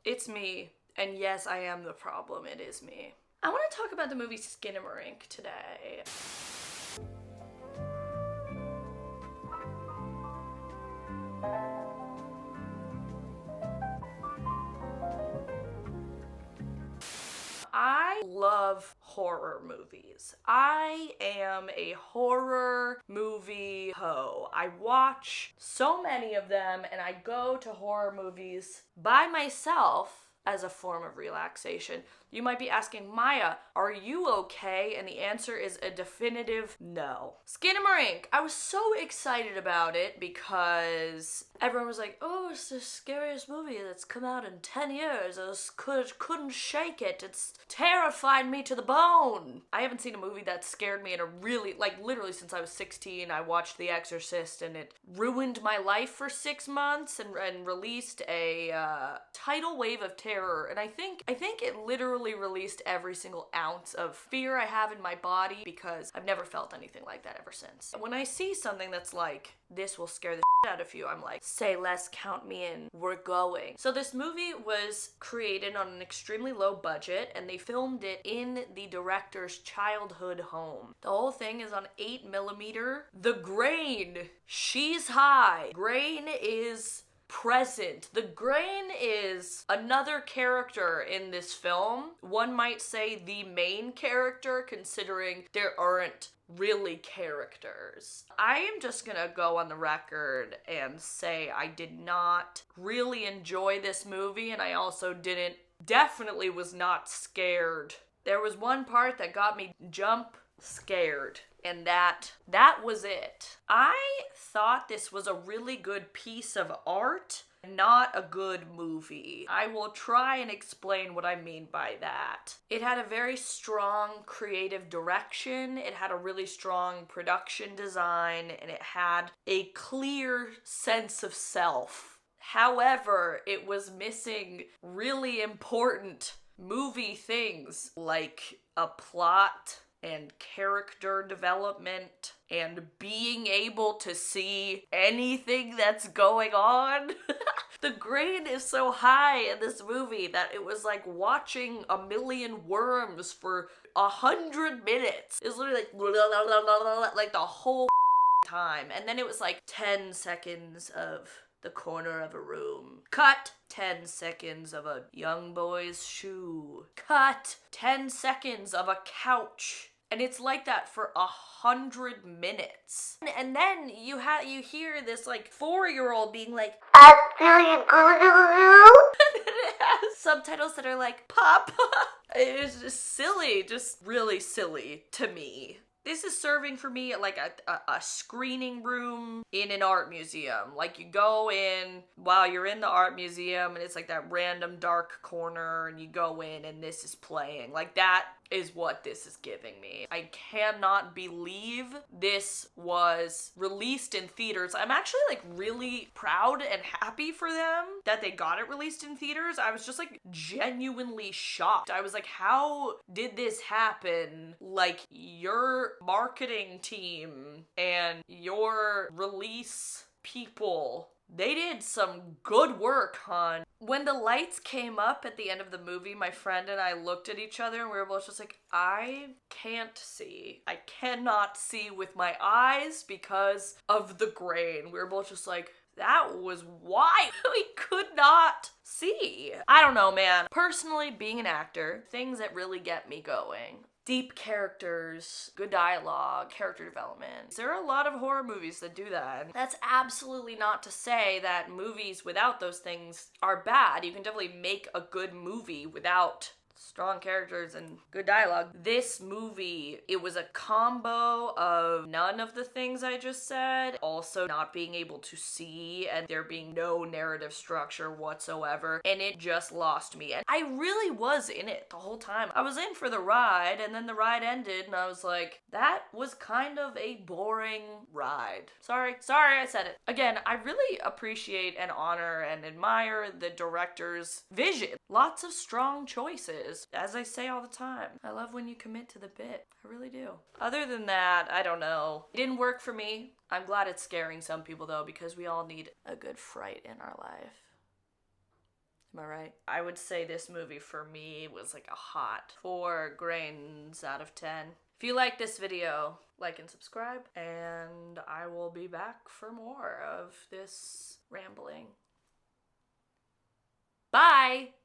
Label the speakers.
Speaker 1: It's me. And yes, I am the problem. It is me. I want to talk about the movie SKINAMARINK today. I love horror movies. I am a horror movie hoe. I watch so many of them, and I go to horror movies by myself as a form of relaxation. You might be asking, Maya, are you okay? And the answer is a definitive no. SKINAMARINK. I was so excited about it because everyone was like, oh, it's the scariest movie that's come out in 10 years. I couldn't shake it. It's terrified me to the bone. I haven't seen a movie that scared me in a really, literally since I was 16. I watched The Exorcist and it ruined my life for 6 months and released a tidal wave of terror. And I think it literally released every single ounce of fear I have in my body because I've never felt anything like that ever since. When I see something that's like, this will scare the shit out of you, I'm like, say less, count me in, we're going. So this movie was created on an extremely low budget and they filmed it in the director's childhood home. The whole thing is on 8mm. The grain, she's high. Grain is present. The grain is another character in this film. One might say the main character, considering there aren't really characters. I am just gonna go on the record and say I did not really enjoy this movie, and I also definitely was not scared. There was one part that got me jump scared. And that was it. I thought this was a really good piece of art, not a good movie. I will try and explain what I mean by that. It had a very strong creative direction, it had a really strong production design, and it had a clear sense of self. However, it was missing really important movie things like a plot and character development, and being able to see anything that's going on. The grain is so high in this movie that it was like watching a million worms for 100 minutes. It was literally like the whole time. And then it was like 10 seconds of the corner of a room. Cut. 10 seconds of a young boy's shoe. Cut. 10 seconds of a couch. And it's like that for 100 minutes. And then you hear this like 4-year-old being like, I feel you And then it has subtitles that are like, Papa. It's just silly, just really silly to me. This is serving for me like a screening room in an art museum. Like you go in while you're in the art museum and it's like that random dark corner and you go in and this is playing. Like that is what this is giving me. I cannot believe this was released in theaters. I'm actually like really proud and happy for them that they got it released in theaters. I was just like genuinely shocked. I was like, how did this happen? Like your marketing team and your release people, they did some good work, hon. When the lights came up at the end of the movie, my friend and I looked at each other and we were both just like, I can't see. I cannot see with my eyes because of the grain. We were both just like, that was why we could not see. I don't know, man. Personally, being an actor, things that really get me going. Deep characters, good dialogue, character development. There are a lot of horror movies that do that. That's absolutely not to say that movies without those things are bad. You can definitely make a good movie without strong characters and good dialogue. This movie, it was a combo of none of the things I just said, also not being able to see and there being no narrative structure whatsoever, and it just lost me. And I really was in it the whole time. I was in for the ride, and then the ride ended, and I was like, that was kind of a boring ride. Sorry, I said it. Again, I really appreciate and honor and admire the director's vision. Lots of strong choices. As I say all the time, I love when you commit to the bit. I really do. Other than that, I don't know. It didn't work for me. I'm glad it's scaring some people though, because we all need a good fright in our life. Am I right? I would say this movie for me was like a hot 4 grains out of 10. If you like this video, like and subscribe, and I will be back for more of this rambling. Bye!